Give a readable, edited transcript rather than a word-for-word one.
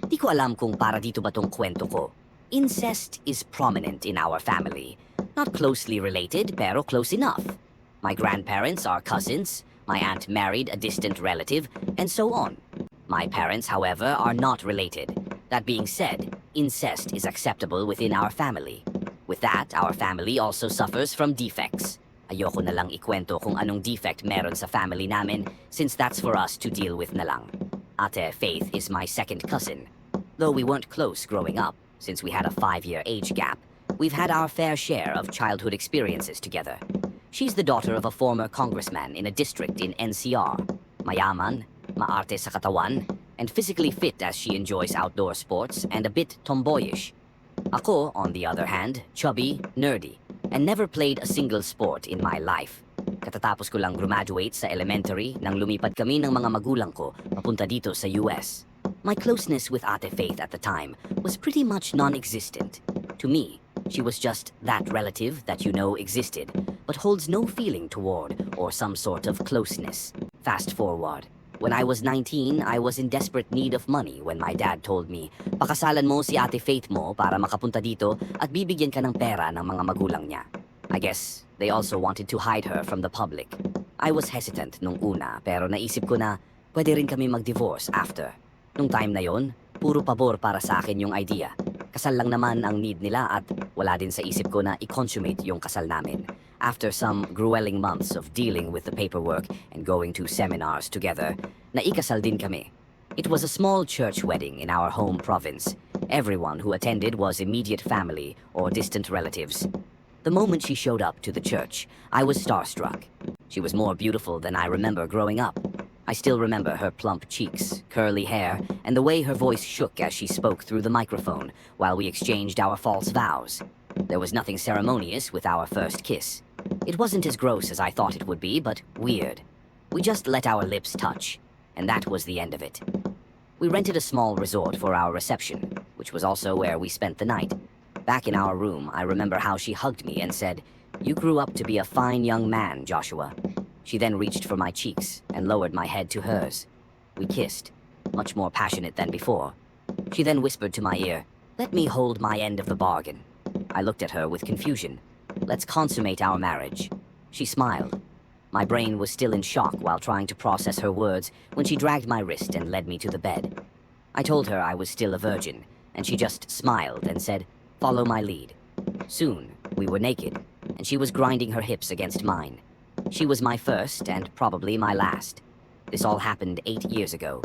Di ko alam kung para dito ba tong kwento ko. Incest is prominent in our family. Not closely related, pero close enough. My grandparents are cousins, my aunt married a distant relative, and so on. My parents, however, are not related. That being said, incest is acceptable within our family. With that, our family also suffers from defects. Ayoko na lang ikwento kung anong defect meron sa family namin since that's for us to deal with na lang. Ate Faith is my second cousin. Though we weren't close growing up, since we had a 5-year age gap, we've had our fair share of childhood experiences together. She's the daughter of a former congressman in a district in NCR. Mayaman, maarte sa katawan, and physically fit as she enjoys outdoor sports and a bit tomboyish. Ako, on the other hand, chubby, nerdy, and never played a single sport in my life. Katatapos ko lang graduate sa elementary nang lumipad kami ng mga magulang ko papunta dito sa US. My closeness with Ate Faith at the time was pretty much non-existent. To me, she was just that relative that you know existed, but holds no feeling toward or some sort of closeness. Fast forward. When I was 19, I was in desperate need of money when my dad told me, pakasalan mo si Ate Faith mo para makapunta dito at bibigyan ka ng pera ng mga magulang niya. I guess they also wanted to hide her from the public. I was hesitant nung una pero naisip ko na pwede rin kami mag-divorce after. Nung time na yon, puro pabor para sa akin yung idea. Kasal lang naman ang need nila at wala din sa isip ko na i-consummate yung kasal namin. After some grueling months of dealing with the paperwork and going to seminars together, naikasal din kami. It was a small church wedding in our home province. Everyone who attended was immediate family or distant relatives. The moment she showed up to the church, I was starstruck. She was more beautiful than I remember growing up. I still remember her plump cheeks, curly hair, and the way her voice shook as she spoke through the microphone while we exchanged our false vows. There was nothing ceremonious with our first kiss. It wasn't as gross as I thought it would be, but weird. We just let our lips touch, and that was the end of it. We rented a small resort for our reception, which was also where we spent the night. Back in our room, I remember how she hugged me and said, "You grew up to be a fine young man, Joshua." She then reached for my cheeks and lowered my head to hers. We kissed, much more passionate than before. She then whispered to my ear, "Let me hold my end of the bargain." I looked at her with confusion. "Let's consummate our marriage." She smiled. My brain was still in shock while trying to process her words when she dragged my wrist and led me to the bed. I told her I was still a virgin, and she just smiled and said, "Follow my lead." Soon, we were naked, and she was grinding her hips against mine. She was my first and probably my last. This all happened 8 years ago.